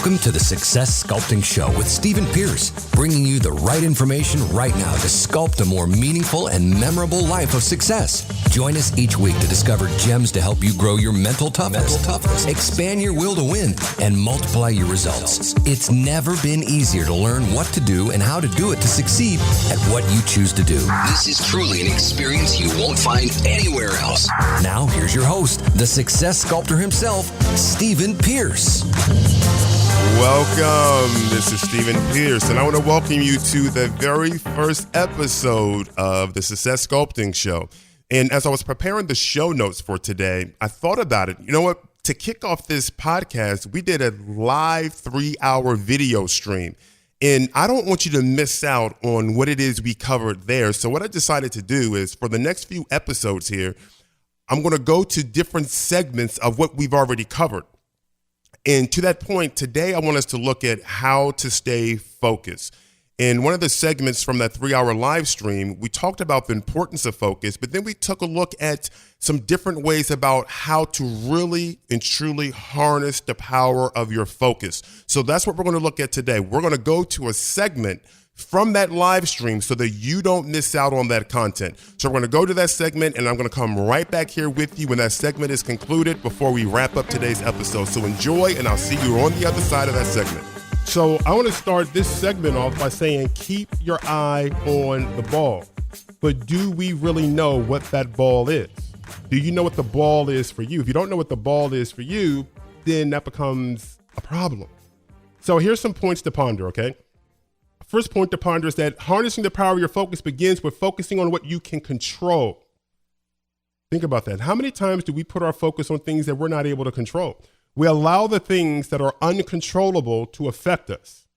Welcome to the Success Sculpting Show with Stephen Pierce, bringing you the right information right now to sculpt a more meaningful and memorable life of success. Join us each week to discover gems to help you grow your mental toughness, expand your will to win, and multiply your results. It's never been easier to learn what to do and how to do it to succeed at what you choose to do. This is truly an experience you won't find anywhere else. Now, here's your host, the success sculptor himself, Stephen Pierce. Welcome. This is Stephen Pierce, and I want to welcome you to the very first episode of the Success Sculpting Show. And as I was preparing the show notes for today, I thought about it. You know what? To kick off this podcast, we did a live 3-hour video stream. And I don't want you to miss out on what it is we covered there. So what I decided to do is for the next few episodes here, I'm going to go to different segments of what we've already covered. And to that point, today I want us to look at how to stay focused. In one of the segments from that 3-hour live stream, we talked about the importance of focus, but then we took a look at some different ways about how to really and truly harness the power of your focus. So that's what we're going to look at today. We're going to go to a segment from that live stream so that you don't miss out on that content. So we're going to go to that segment, and I'm going to come right back here with you when that segment is concluded before we wrap up today's episode. So enjoy, and I'll see you on the other side of that segment. So I want to start this segment off by saying, keep your eye on the ball. But do we really know what that ball is? Do you know what the ball is for you? If you don't know what the ball is for you, then that becomes a problem. So here's some points to ponder, okay? First point to ponder is that harnessing the power of your focus begins with focusing on what you can control. Think about that. How many times do we put our focus on things that we're not able to control? We allow the things that are uncontrollable to affect us.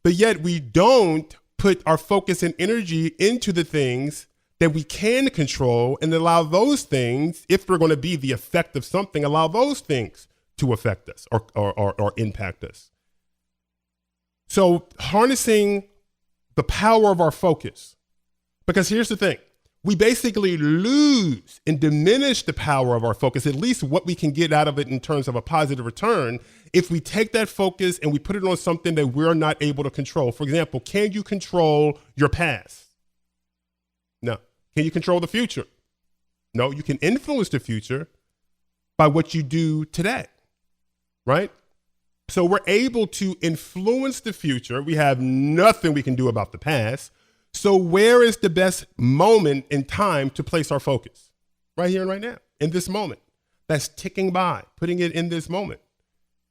But yet we don't put our focus and energy into the things that we can control and allow those things, if we're going to be the effect of something, allow those things to affect us or impact us. So harnessing the power of our focus, because here's the thing, we basically lose and diminish the power of our focus, at least what we can get out of it in terms of a positive return, if we take that focus and we put it on something that we're not able to control. For example, can you control your past? No. Can you control the future? No, you can influence the future by what you do today, right? So we're able to influence the future. We have nothing we can do about the past. So where is the best moment in time to place our focus? Right here and right now, in this moment. That's ticking by, putting it in this moment.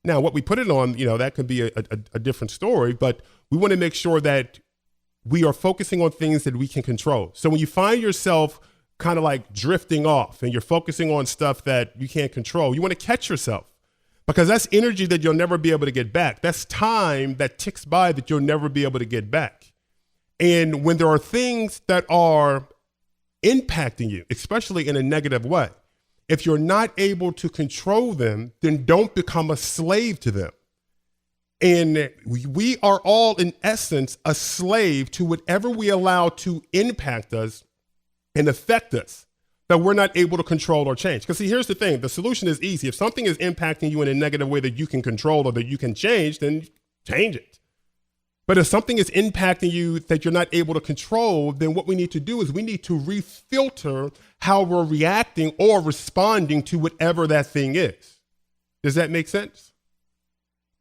Now, what we put it on, that could be a different story, but we want to make sure that we are focusing on things that we can control. So when you find yourself kind of like drifting off and you're focusing on stuff that you can't control, you want to catch yourself. Because that's energy that you'll never be able to get back. That's time that ticks by that you'll never be able to get back. And when there are things that are impacting you, especially in a negative way, if you're not able to control them, then don't become a slave to them. And we are all, in essence, a slave to whatever we allow to impact us and affect us that we're not able to control or change. Because see, here's the thing, the solution is easy. If something is impacting you in a negative way that you can control or that you can change, then change it. But if something is impacting you that you're not able to control, then what we need to do is we need to refilter how we're reacting or responding to whatever that thing is. Does that make sense?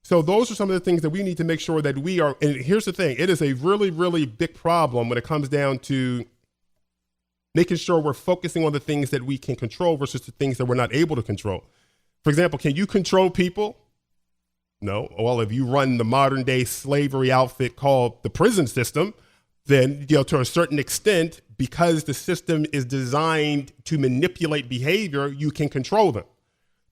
So those are some of the things that we need to make sure that we are, and here's the thing, it is a really, really big problem when it comes down to making sure we're focusing on the things that we can control versus the things that we're not able to control. For example, can you control people? No. Well, if you run the modern day slavery outfit called the prison system, then, to a certain extent, because the system is designed to manipulate behavior, you can control them.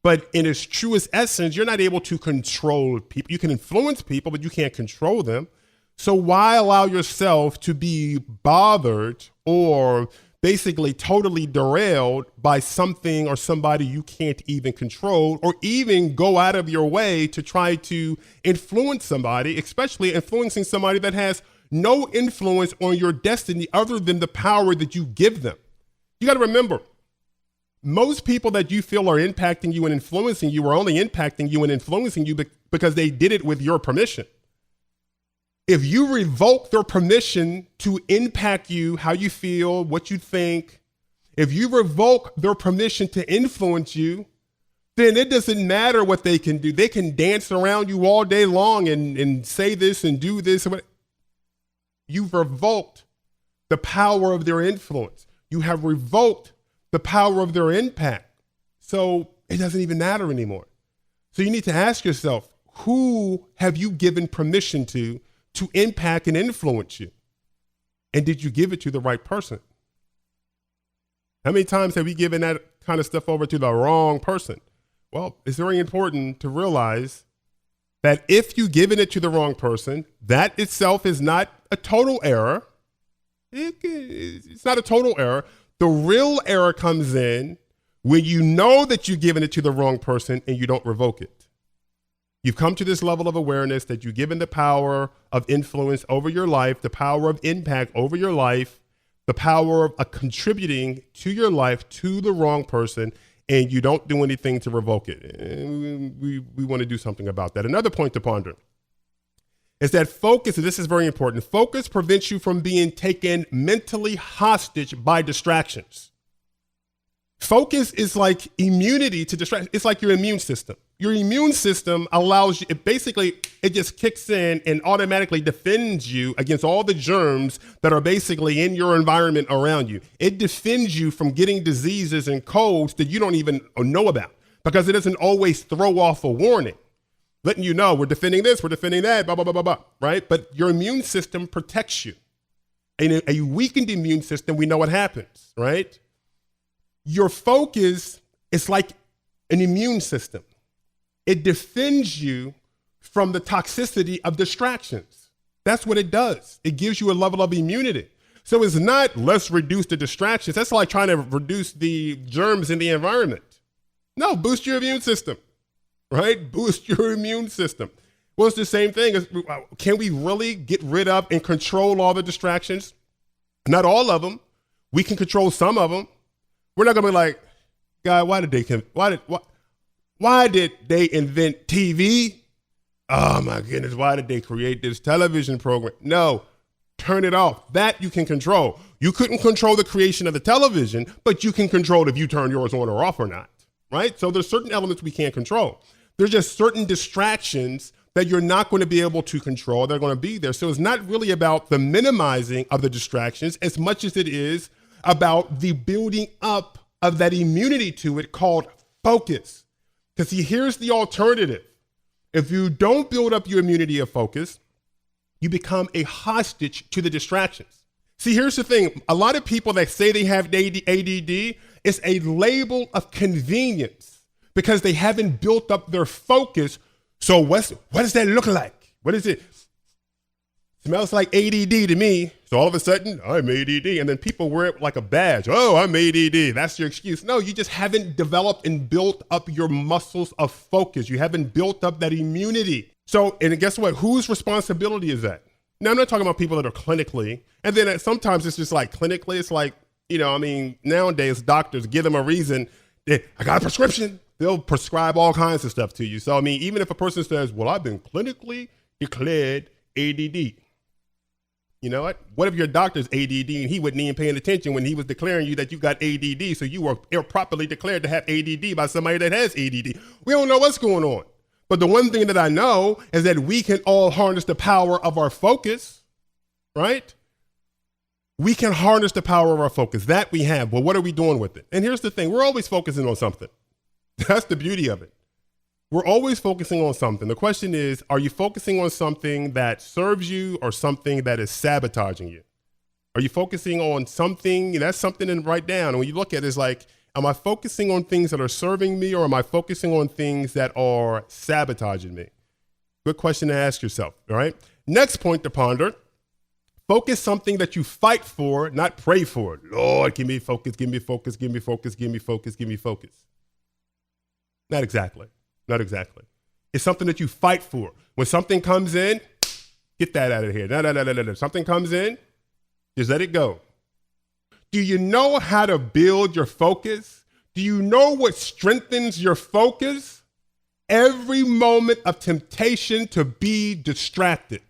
But in its truest essence, you're not able to control people. You can influence people, but you can't control them. So why allow yourself to be bothered or basically totally derailed by something or somebody you can't even control, or even go out of your way to try to influence somebody, especially influencing somebody that has no influence on your destiny other than the power that you give them. You got to remember, most people that you feel are impacting you and influencing you are only impacting you and influencing you because they did it with your permission. If you revoke their permission to impact you, how you feel, what you think, if you revoke their permission to influence you, then it doesn't matter what they can do. They can dance around you all day long and say this and do this. You've revoked the power of their influence. You have revoked the power of their impact. So it doesn't even matter anymore. So you need to ask yourself, who have you given permission to impact and influence you? And did you give it to the right person? How many times have you given that kind of stuff over to the wrong person? Well, it's very important to realize that if you've given it to the wrong person, that itself is not a total error. It's not a total error. The real error comes in when you know that you've given it to the wrong person and you don't revoke it. You've come to this level of awareness that you've given the power of influence over your life, the power of impact over your life, the power of contributing to your life to the wrong person, and you don't do anything to revoke it. And we want to do something about that. Another point to ponder is that focus, and this is very important, focus prevents you from being taken mentally hostage by distractions. Focus is like immunity to distraction. It's like your immune system. Your immune system allows you, it just kicks in and automatically defends you against all the germs that are basically in your environment around you. It defends you from getting diseases and colds that you don't even know about because it doesn't always throw off a warning, letting you know we're defending this, we're defending that, blah, blah, blah, blah, blah, right? But your immune system protects you. In a weakened immune system, we know what happens, right? Your focus is like an immune system. It defends you from the toxicity of distractions. That's what it does. It gives you a level of immunity. So it's not let's reduce the distractions. That's like trying to reduce the germs in the environment. No, boost your immune system, right? Boost your immune system. Well, it's the same thing. Can we really get rid of and control all the distractions? Not all of them. We can control some of them. We're not gonna be like, God, why did they invent TV? Oh my goodness, why did they create this television program? No, turn it off. That you can control. You couldn't control the creation of the television, but you can control if you turn yours on or off or not, right? So there's certain elements we can't control. There's just certain distractions that you're not going to be able to control. They're going to be there. So it's not really about the minimizing of the distractions as much as it is about the building up of that immunity to it called focus. Because see, here's the alternative. If you don't build up your immunity of focus, you become a hostage to the distractions. See, here's the thing. A lot of people that say they have ADD, it's a label of convenience because they haven't built up their focus. So what does that look like? What is it? Smells like ADD to me. So all of a sudden, I'm ADD. And then people wear it like a badge. Oh, I'm ADD. That's your excuse. No, you just haven't developed and built up your muscles of focus. You haven't built up that immunity. So, and guess what? Whose responsibility is that? Now, I'm not talking about people that are clinically. And then sometimes it's just like clinically, it's like, nowadays doctors give them a reason. I got a prescription. They'll prescribe all kinds of stuff to you. So, even if a person says, well, I've been clinically declared ADD. You know what? What if your doctor's ADD and he wasn't even paying attention when he was declaring you that you got ADD, so you were properly declared to have ADD by somebody that has ADD? We don't know what's going on. But the one thing that I know is that we can all harness the power of our focus, right? We can harness the power of our focus. That we have. Well, what are we doing with it? And here's the thing. We're always focusing on something. That's the beauty of it. We're always focusing on something. The question is, are you focusing on something that serves you or something that is sabotaging you? Are you focusing on something? That's something to write down. And when you look at it, it's like, am I focusing on things that are serving me or am I focusing on things that are sabotaging me? Good question to ask yourself, all right? Next point to ponder, focus something that you fight for, not pray for. Lord, give me focus, give me focus, give me focus, give me focus, give me focus. Not exactly. Not exactly. It's something that you fight for. When something comes in, get that out of here. No. Something comes in, just let it go. Do you know how to build your focus? Do you know what strengthens your focus? every moment of temptation to be distracted.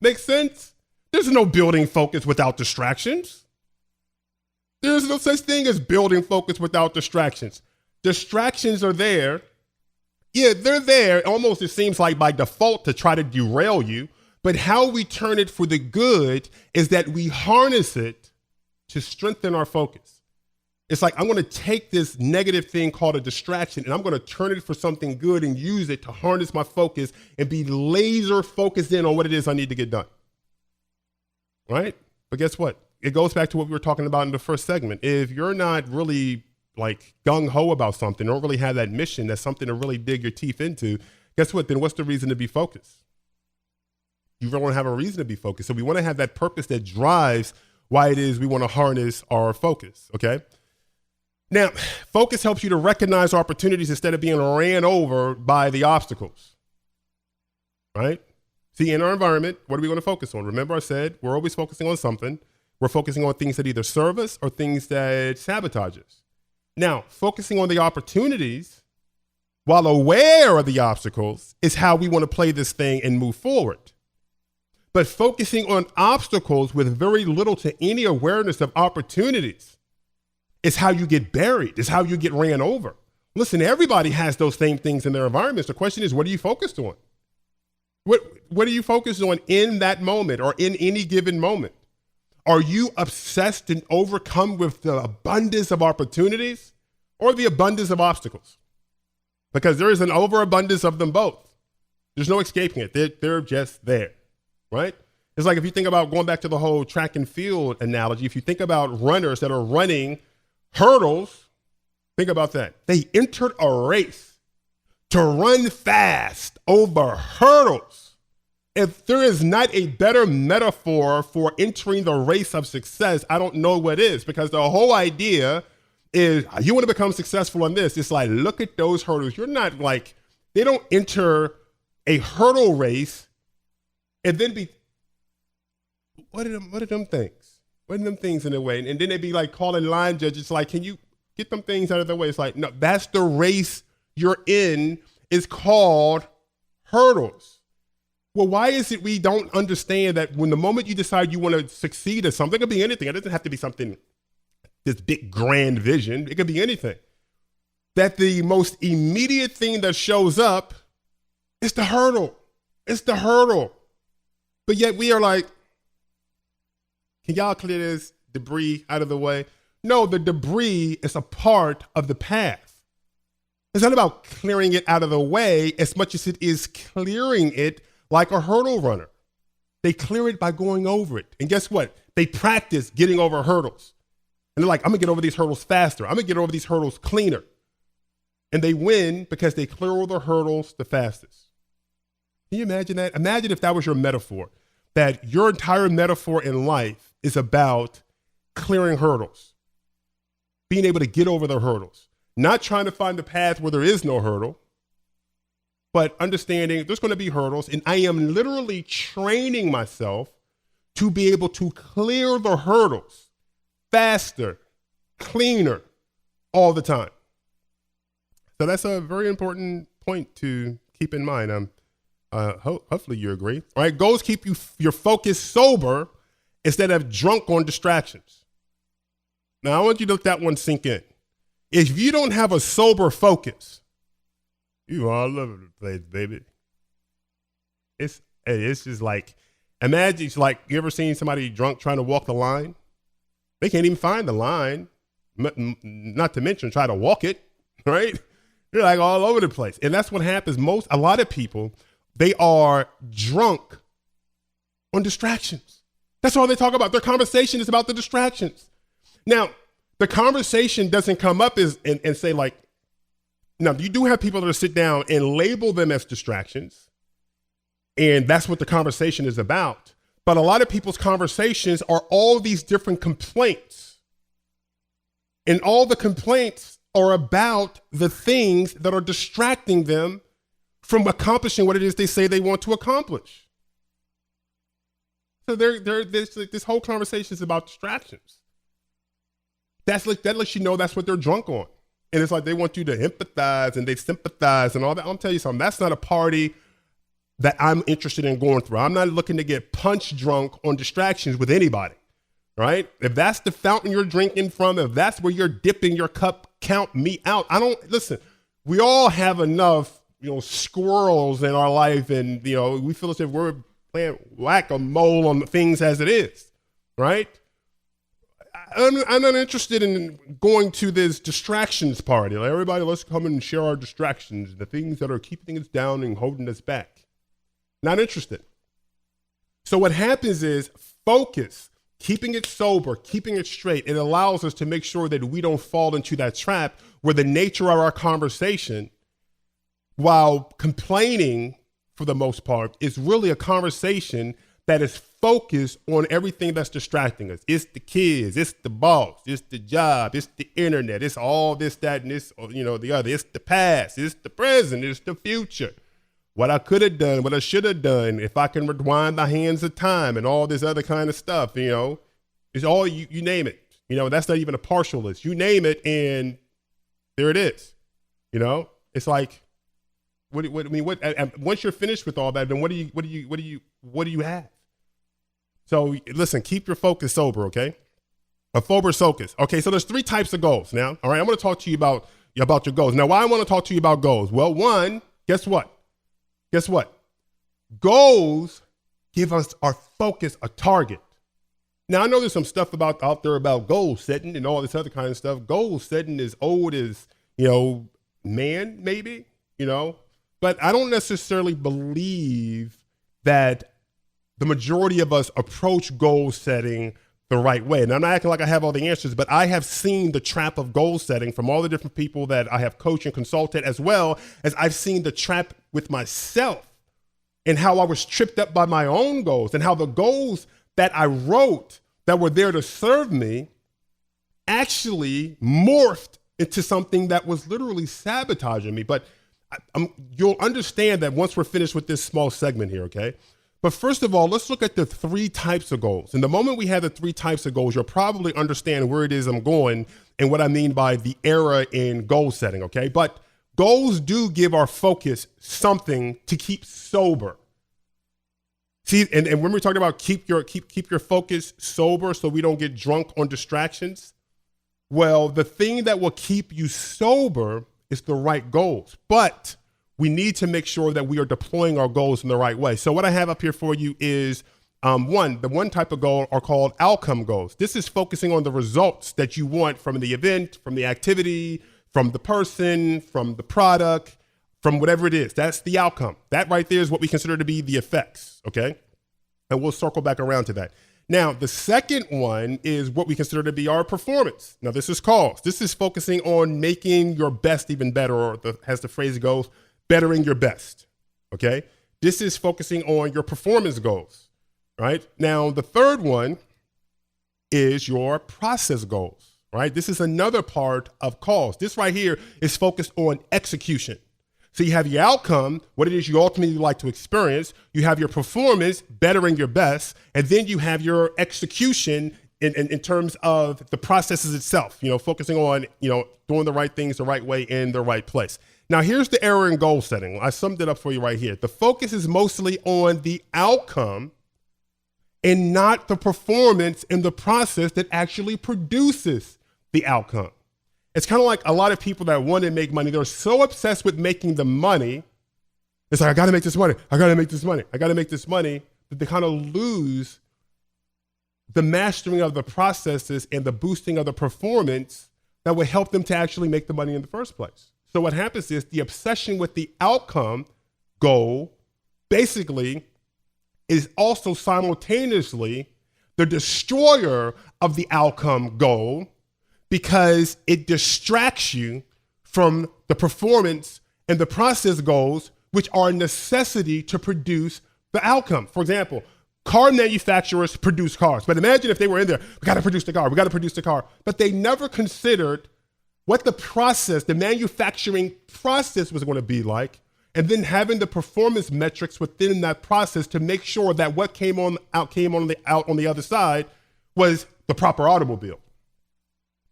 Make sense? There's no building focus without distractions. There's no such thing as building focus without distractions. Distractions are there. Yeah, they're there. Almost it seems like by default to try to derail you. But how we turn it for the good is that we harness it to strengthen our focus. It's like, I'm going to take this negative thing called a distraction and I'm going to turn it for something good and use it to harness my focus and be laser focused in on what it is I need to get done. Right? But guess what? It goes back to what we were talking about in the first segment. If you're not really like gung-ho about something, don't really have that mission, that's something to really dig your teeth into, guess what? Then what's the reason to be focused? You really don't have a reason to be focused. So we want to have that purpose that drives why it is we want to harness our focus, okay? Now, focus helps you to recognize opportunities instead of being ran over by the obstacles, right? See, in our environment, what are we going to focus on? Remember I said we're always focusing on something. We're focusing on things that either serve us or things that sabotage us. Now, focusing on the opportunities while aware of the obstacles is how we want to play this thing and move forward. But focusing on obstacles with very little to any awareness of opportunities is how you get buried, is how you get ran over. Listen, everybody has those same things in their environments. The question is, what are you focused on? What are you focused on in that moment or in any given moment? Are you obsessed and overcome with the abundance of opportunities or the abundance of obstacles? Because there is an overabundance of them both. There's no escaping it. They're just there, right? It's like if you think about going back to the whole track and field analogy, if you think about runners that are running hurdles, think about that. They entered a race to run fast over hurdles. If there is not a better metaphor for entering the race of success, I don't know what is, because the whole idea is you want to become successful in this. It's like, look at those hurdles. You're not like, they don't enter a hurdle race and then be, what are them things? What are them things in a way? And then they'd be like calling line judges like, can you get them things out of the way? It's like, no, that's the race you're in. It's called hurdles. Well, why is it we don't understand that when the moment you decide you want to succeed at something, it could be anything. It doesn't have to be something, this big grand vision. It could be anything. That the most immediate thing that shows up is the hurdle. It's the hurdle. But yet we are like, can y'all clear this debris out of the way? No, the debris is a part of the path. It's not about clearing it out of the way as much as it is clearing it like a hurdle runner. They clear it by going over it. And guess what? They practice getting over hurdles. And they're like, I'm gonna get over these hurdles faster. I'm gonna get over these hurdles cleaner. And they win because they clear all the hurdles the fastest. Can you imagine that? Imagine if that was your metaphor, that your entire metaphor in life is about clearing hurdles, being able to get over the hurdles, not trying to find the path where there is no hurdle, but understanding there's going to be hurdles, and I am literally training myself to be able to clear the hurdles faster, cleaner, all the time. So that's a very important point to keep in mind. Hopefully you agree. All right, goals keep your focus sober instead of drunk on distractions. Now I want you to let that one sink in. If you don't have a sober focus, you all over the place, baby. It's just like, imagine, it's like, you ever seen somebody drunk trying to walk the line? They can't even find the line, not to mention try to walk it, right? They're like all over the place. And that's what happens a lot of people, they are drunk on distractions. That's all they talk about. Their conversation is about the distractions. Now, the conversation doesn't come up and say like, now, you do have people that sit down and label them as distractions, and that's what the conversation is about. But a lot of people's conversations are all these different complaints, and all the complaints are about the things that are distracting them from accomplishing what it is they say they want to accomplish. So this whole conversation is about distractions. That lets you know that's what they're drunk on. And it's like they want you to empathize and they sympathize and all that. I'll tell you something, that's not a party that I'm interested in going through. I'm not looking to get punch drunk on distractions with anybody, right? If that's the fountain you're drinking from, if that's where you're dipping your cup, count me out. Listen, we all have enough, squirrels in our life, and, we feel as if we're playing whack-a-mole on things as it is, right? I'm not interested in going to this distractions party. Like, everybody, let's come and share our distractions, the things that are keeping us down and holding us back. Not interested. So what happens is focus, keeping it sober, keeping it straight. It allows us to make sure that we don't fall into that trap where the nature of our conversation, while complaining for the most part, is really a conversation that is focused on everything that's distracting us. It's the kids, it's the boss, it's the job, it's the internet, it's all this, that, and this, the other. It's the past, it's the present, it's the future. What I could have done, what I should have done, if I can rewind the hands of time and all this other kind of stuff, it's all, you name it. That's not even a partial list. You name it and there it is. It's like, once you're finished with all that, then what do you have? So listen, keep your focus sober, okay? A sober focus. Okay, so there's 3 types of goals now. All right, I'm going to talk to you about your goals. Now, why I want to talk to you about goals? Well, one, guess what? Goals give us our focus a target. Now, I know there's some stuff out there about goal setting and all this other kind of stuff. Goal setting is old as, man, maybe, but I don't necessarily believe that the majority of us approach goal setting the right way. And I'm not acting like I have all the answers, but I have seen the trap of goal setting from all the different people that I have coached and consulted, as well as I've seen the trap with myself and how I was tripped up by my own goals and how the goals that I wrote that were there to serve me actually morphed into something that was literally sabotaging me. But you'll understand that once we're finished with this small segment here, okay? But first of all, let's look at the 3 types of goals. And the moment we have the 3 types of goals, you'll probably understand where it is I'm going and what I mean by the error in goal setting, okay? But goals do give our focus something to keep sober. See, and when we're talking about keep your focus sober so we don't get drunk on distractions, well, the thing that will keep you sober is the right goals. But we need to make sure that we are deploying our goals in the right way. So what I have up here for you is the one type of goal are called outcome goals. This is focusing on the results that you want from the event, from the activity, from the person, from the product, from whatever it is. That's the outcome. That right there is what we consider to be the effects, okay? And we'll circle back around to that. Now, the second one is what we consider to be our performance. Now, this is cause. This is focusing on making your best even better, or as the phrase goes, bettering your best, okay? This is focusing on your performance goals, right? Now, the third one is your process goals, right? This is another part of cause. This right here is focused on execution. So you have your outcome, what it is you ultimately like to experience. You have your performance, bettering your best, and then you have your execution in terms of the processes itself, focusing on, doing the right things the right way in the right place. Now, here's the error in goal setting. I summed it up for you right here. The focus is mostly on the outcome and not the performance in the process that actually produces the outcome. It's kind of like a lot of people that want to make money. They're so obsessed with making the money. It's like, I got to make this money. I got to make this money. I got to make this money. That they kind of lose the mastering of the processes and the boosting of the performance that would help them to actually make the money in the first place. So what happens is the obsession with the outcome goal basically is also simultaneously the destroyer of the outcome goal, because it distracts you from the performance and the process goals, which are a necessity to produce the outcome. For example, car manufacturers produce cars, but imagine if they were in there, we got to produce the car, but they never considered what the process, the manufacturing process was going to be like, and then having the performance metrics within that process to make sure that what came out on the other side was the proper automobile.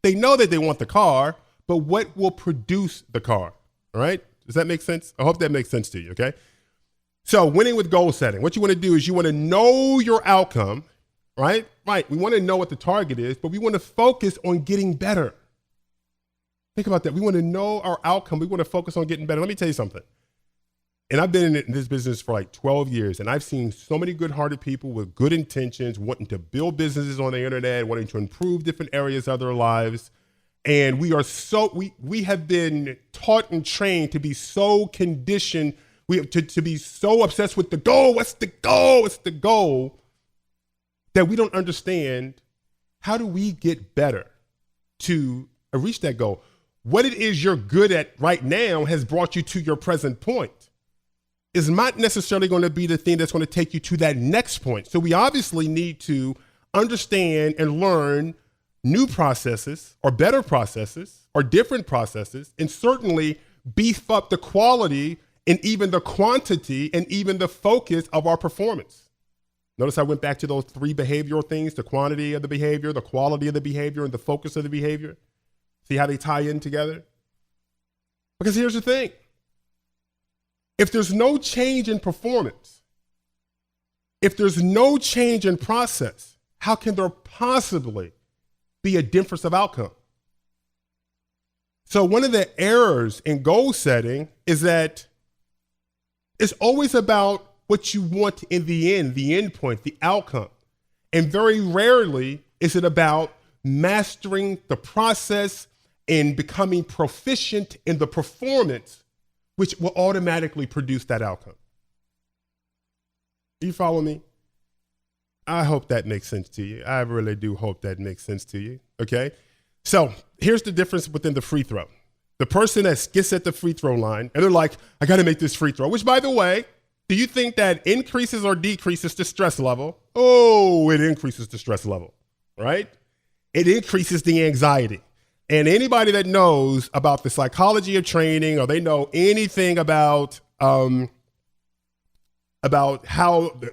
They know that they want the car, but what will produce the car. All right? Does that make sense? I hope that makes sense to you, okay? So winning with goal setting, what you want to do is you want to know your outcome, right? Right. We want to know what the target is, but we want to focus on getting better. Think about that. We want to know our outcome. We want to focus on getting better. Let me tell you something. And I've been in this business for like 12 years, and I've seen so many good-hearted people with good intentions, wanting to build businesses on the internet, wanting to improve different areas of their lives. And we have been taught and trained to be so conditioned, to be so obsessed with the goal. What's the goal? What's the goal? That we don't understand how do we get better to reach that goal. What it is you're good at right now has brought you to your present point. Is not necessarily going to be the thing that's going to take you to that next point. So we obviously need to understand and learn new processes or better processes or different processes, and certainly beef up the quality and even the quantity and even the focus of our performance. Notice I went back to those three behavioral things: the quantity of the behavior, the quality of the behavior, and the focus of the behavior. See how they tie in together? Because here's the thing. If there's no change in performance, if there's no change in process, how can there possibly be a difference of outcome? So one of the errors in goal setting is that it's always about what you want in the end point, the outcome. And very rarely is it about mastering the process and becoming proficient in the performance, which will automatically produce that outcome. Do you follow me? I hope that makes sense to you. I really do hope that makes sense to you, okay? So here's the difference within the free throw. The person that gets at the free throw line, and they're like, I gotta make this free throw, which, by the way, do you think that increases or decreases the stress level? Oh, it increases the stress level, right? It increases the anxiety. And anybody that knows about the psychology of training, or they know anything about how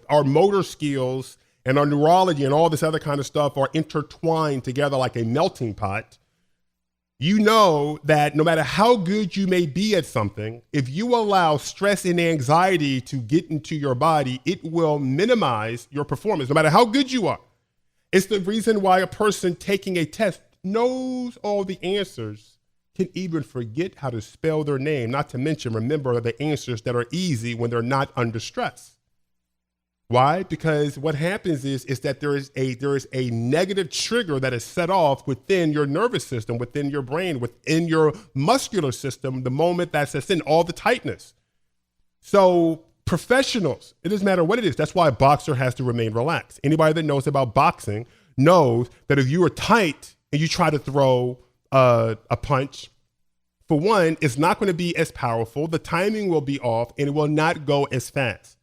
our motor skills and our neurology and all this other kind of stuff are intertwined together like a melting pot, you know that no matter how good you may be at something, if you allow stress and anxiety to get into your body, it will minimize your performance, no matter how good you are. It's the reason why a person taking a test knows all the answers, can even forget how to spell their name, not to mention remember the answers that are easy when they're not under stress. Why? Because what happens is that there is a negative trigger that is set off within your nervous system, within your brain, within your muscular system, the moment that's in all the tightness. So professionals, it doesn't matter what it is. That's why a boxer has to remain relaxed. Anybody that knows about boxing knows that if you are tight and you try to throw a punch, for one, it's not going to be as powerful. The timing will be off and it will not go as fast.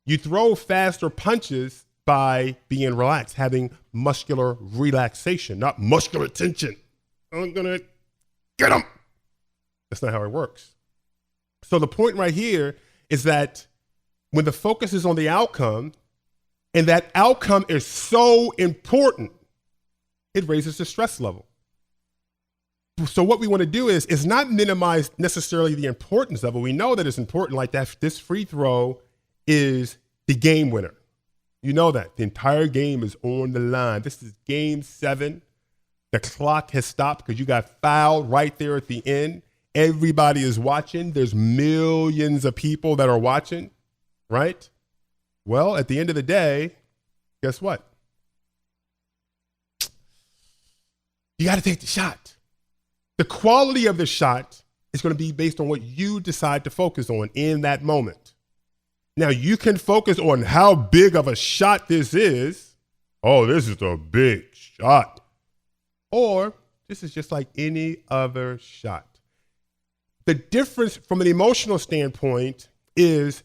You throw faster punches by being relaxed, having muscular relaxation, not muscular tension. I'm going to get him. That's not how it works. So the point right here is that when the focus is on the outcome, and that outcome is so important, it raises the stress level. So what we want to do is not minimize necessarily the importance of it. We know that it's important, like that this free throw is the game winner. You know that. The entire game is on the line. This is game 7. The clock has stopped because you got fouled right there at the end. Everybody is watching. There's millions of people that are watching, right? Well, at the end of the day, guess what? You got to take the shot. The quality of the shot is going to be based on what you decide to focus on in that moment. Now, you can focus on how big of a shot this is. Oh, this is a big shot. Or this is just like any other shot. The difference from an emotional standpoint is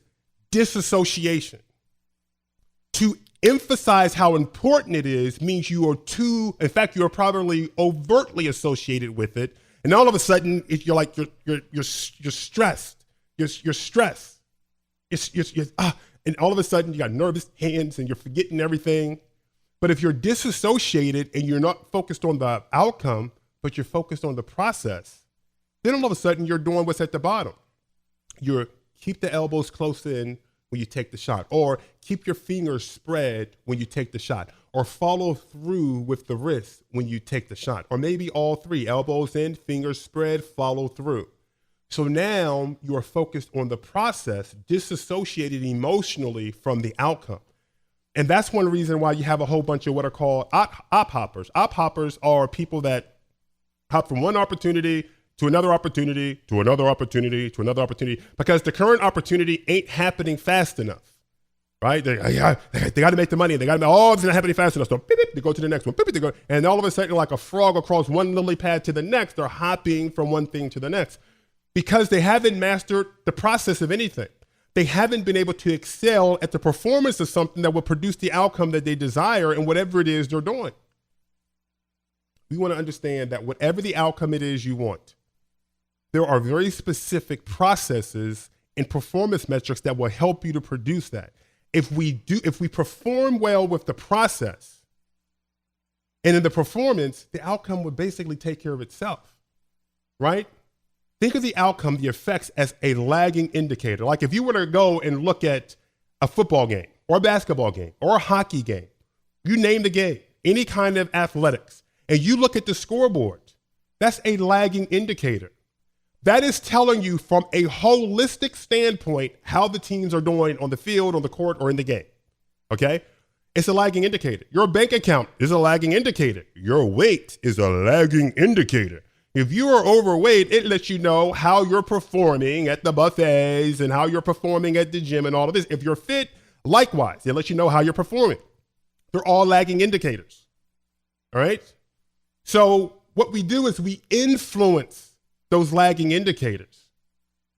disassociation. To emphasize how important it is means you are in fact, you are probably overtly associated with it. And all of a sudden, you're like, you're stressed. You're stressed. And all of a sudden you got nervous hands and you're forgetting everything. But if you're disassociated and you're not focused on the outcome, but you're focused on the process, then all of a sudden you're doing what's at the bottom. You keep the elbows close in when you take the shot, or keep your fingers spread when you take the shot, or follow through with the wrist when you take the shot, or maybe all three, elbows in, fingers spread, follow through. So now you are focused on the process, disassociated emotionally from the outcome. And that's one reason why you have a whole bunch of what are called op hoppers. Op hoppers are people that hop from one opportunity to another opportunity, to another opportunity, to another opportunity, because the current opportunity ain't happening fast enough, right? They got to make the money. They got to, it's not happening fast enough. So beep, beep, they go to the next one, beep, beep, they go, and all of a sudden, like a frog across one lily pad to the next, they're hopping from one thing to the next because they haven't mastered the process of anything. They haven't been able to excel at the performance of something that will produce the outcome that they desire in whatever it is they're doing. We want to understand that whatever the outcome it is you want, there are very specific processes and performance metrics that will help you to produce that. If we perform well with the process and in the performance, the outcome would basically take care of itself, right? Think of the outcome, the effects, as a lagging indicator. Like if you were to go and look at a football game or a basketball game or a hockey game, you name the game, any kind of athletics, and you look at the scoreboard, that's a lagging indicator. That is telling you from a holistic standpoint how the teams are doing on the field, on the court, or in the game, okay? It's a lagging indicator. Your bank account is a lagging indicator. Your weight is a lagging indicator. If you are overweight, it lets you know how you're performing at the buffets and how you're performing at the gym and all of this. If you're fit, likewise, it lets you know how you're performing. They're all lagging indicators, all right? So what we do is we influence those lagging indicators.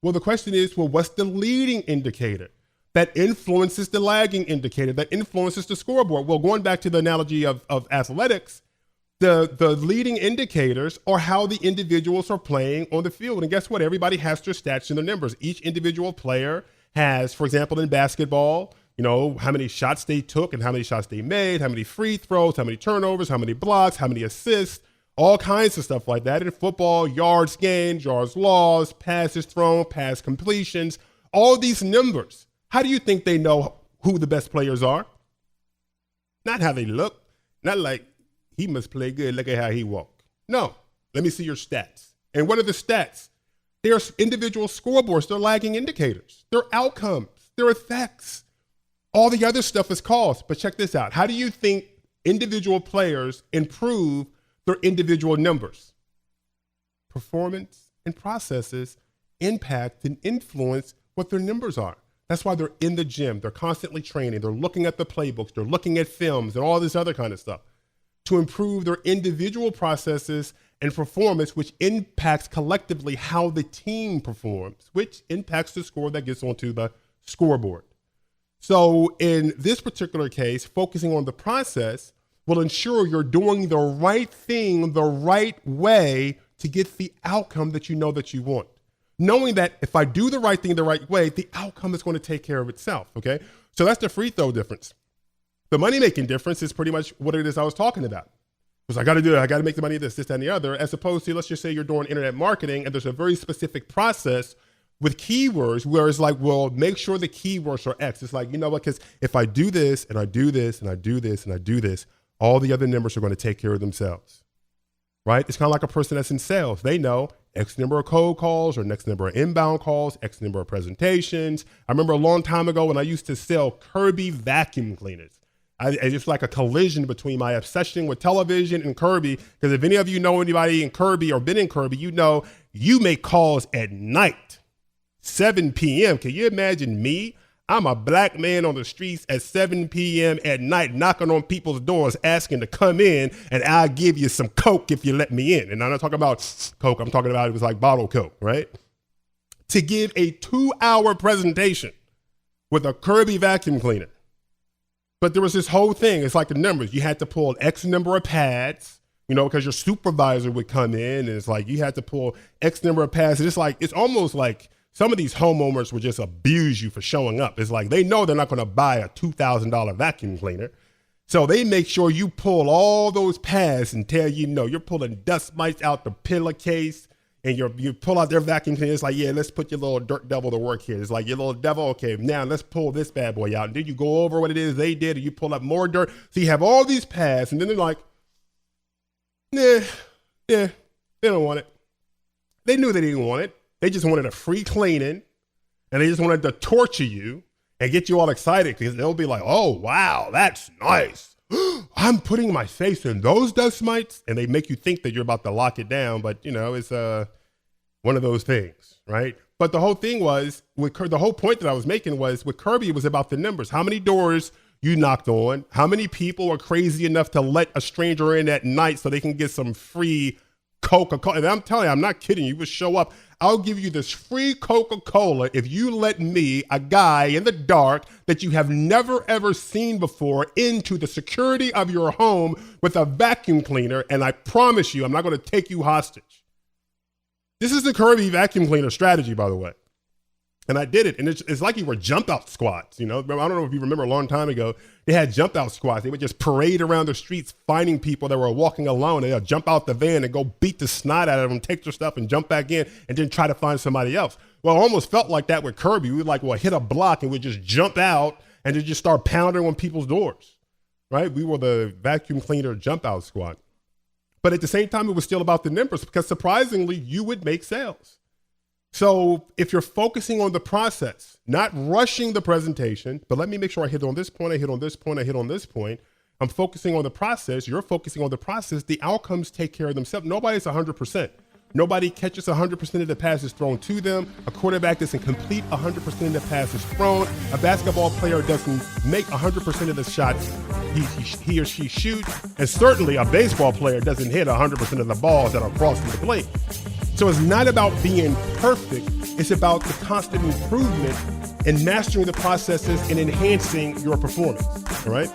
Well, the question is, well, what's the leading indicator that influences the lagging indicator, that influences the scoreboard? Well, going back to the analogy of athletics, the leading indicators are how the individuals are playing on the field. And guess what? Everybody has their stats and their numbers. Each individual player has, for example, in basketball, you know, how many shots they took and how many shots they made, how many free throws, how many turnovers, how many blocks, how many assists, all kinds of stuff like that. In football, yards gained, yards lost, passes thrown, pass completions, all these numbers. How do you think they know who the best players are? Not how they look, not like he must play good, look at how he walk. No, let me see your stats. And what are the stats? They're individual scoreboards, they're lagging indicators, they're outcomes, they're effects. All the other stuff is cost, but check this out. How do you think individual players improve their individual numbers? Performance and processes impact and influence what their numbers are. That's why they're in the gym. They're constantly training. They're looking at the playbooks. They're looking at films and all this other kind of stuff to improve their individual processes and performance, which impacts collectively how the team performs, which impacts the score that gets onto the scoreboard. So in this particular case, focusing on the process will ensure you're doing the right thing the right way to get the outcome that you know that you want. Knowing that if I do the right thing the right way, the outcome is going to take care of itself, okay? So that's the free throw difference. The money-making difference is pretty much what it is I was talking about. Because I got to do it, I got to make the money this, that, and the other, as opposed to, let's just say you're doing internet marketing and there's a very specific process with keywords where it's like, well, make sure the keywords are X. It's like, you know what, because if I do this and I do this and I do this and I do this, all the other numbers are going to take care of themselves, right? It's kind of like a person that's in sales. They know X number of cold calls or X number of inbound calls, X number of presentations. I remember a long time ago when I used to sell Kirby vacuum cleaners. It's like a collision between my obsession with television and Kirby, because if any of you know anybody in Kirby or been in Kirby, you know you make calls at night, 7 p.m. Can you imagine me? I'm a black man on the streets at 7 p.m. at night, knocking on people's doors, asking to come in, and I'll give you some Coke if you let me in. And I'm not talking about Coke. I'm talking about it was like bottled Coke, right? To give a 2-hour presentation with a Kirby vacuum cleaner. But there was this whole thing. It's like the numbers. You had to pull X number of pads, you know, because your supervisor would come in, and it's like you had to pull X number of pads. It's almost like some of these homeowners would just abuse you for showing up. It's like they know they're not going to buy a $2,000 vacuum cleaner. So they make sure you pull all those pads and tell you, no, you're pulling dust mites out the pillowcase, and you pull out their vacuum cleaner. It's like, yeah, let's put your little dirt devil to work here. It's like, your little devil, okay, now let's pull this bad boy out. And then you go over what it is they did, and you pull up more dirt. So you have all these pads, and then they're like, yeah, they don't want it. They knew they didn't want it. They just wanted a free cleaning, and they just wanted to torture you and get you all excited, because they'll be like, oh, wow, that's nice. I'm putting my face in those dust mites, and they make you think that you're about to lock it down, but it's one of those things, right? But the whole thing was, the whole point that I was making was, with Kirby, it was about the numbers. How many doors you knocked on, how many people are crazy enough to let a stranger in at night so they can get some free Coca-Cola. And I'm telling you, I'm not kidding you. You would show up. I'll give you this free Coca-Cola if you let me, a guy in the dark that you have never ever seen before, into the security of your home with a vacuum cleaner. And I promise you, I'm not going to take you hostage. This is the Kirby vacuum cleaner strategy, by the way. And I did it. And it's like you were jump out squads. I don't know if you remember, a long time ago, they had jump out squads. They would just parade around the streets finding people that were walking alone. They'd jump out the van and go beat the snot out of them, take their stuff and jump back in, and then try to find somebody else. Well, it almost felt like that with Kirby. We would hit a block and we'd just jump out and then just start pounding on people's doors, right? We were the vacuum cleaner jump out squad. But at the same time, it was still about the numbers, because surprisingly, you would make sales. So if you're focusing on the process, not rushing the presentation, but let me make sure I hit on this point, I hit on this point, I hit on this point. I'm focusing on the process. You're focusing on the process. The outcomes take care of themselves. Nobody's 100%. Nobody catches 100% of the passes thrown to them. A quarterback doesn't complete 100% of the passes thrown. A basketball player doesn't make 100% of the shots he or she shoots. And certainly a baseball player doesn't hit 100% of the balls that are crossing the plate. So it's not about being perfect. It's about the constant improvement and mastering the processes and enhancing your performance. All right?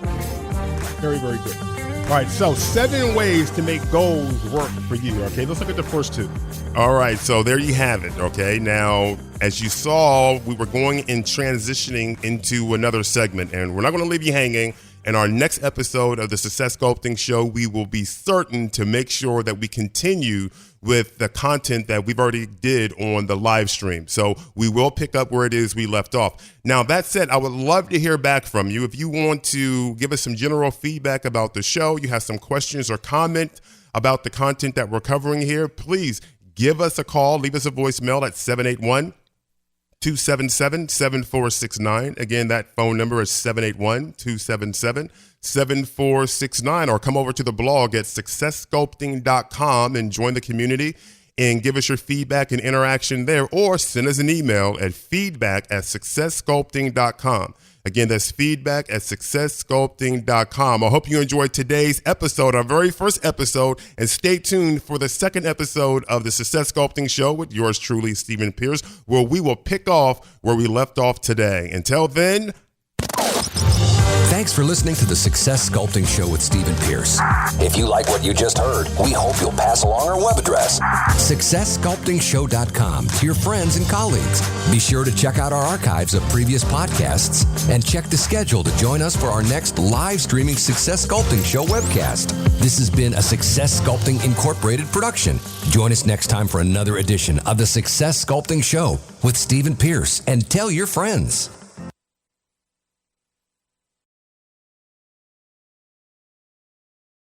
Very, very good. All right, so 7 ways to make goals work for you. Okay, let's look at the first 2. All right, so there you have it. Okay, now, as you saw, we were going and transitioning into another segment, and we're not going to leave you hanging. In our next episode of the Success Sculpting Show, we will be certain to make sure that we continue with the content that we've already did on the live stream. So we will pick up where it is we left off. Now, that said, I would love to hear back from you. If you want to give us some general feedback about the show, you have some questions or comment about the content that we're covering here, please give us a call. Leave us a voicemail at 781-277-7469. Again, that phone number is 781-277-7469. Or come over to the blog at successsculpting.com and join the community and give us your feedback and interaction there. Or send us an email at feedback@successsculpting.com. Again, that's feedback@successsculpting.com. I hope you enjoyed today's episode, our very first episode, and stay tuned for the second episode of the Success Sculpting Show with yours truly, Stephen Pierce, where we will pick off where we left off today. Until then, Thanks for listening to the Success Sculpting Show with Stephen Pierce. If you like what you just heard, we hope you'll pass along our web address, SuccessSculptingShow.com, to your friends and colleagues. Be sure to check out our archives of previous podcasts and check the schedule to join us for our next live streaming Success Sculpting Show webcast. This has been a Success Sculpting Incorporated production. Join us next time for another edition of the Success Sculpting Show with Stephen Pierce, and tell your friends.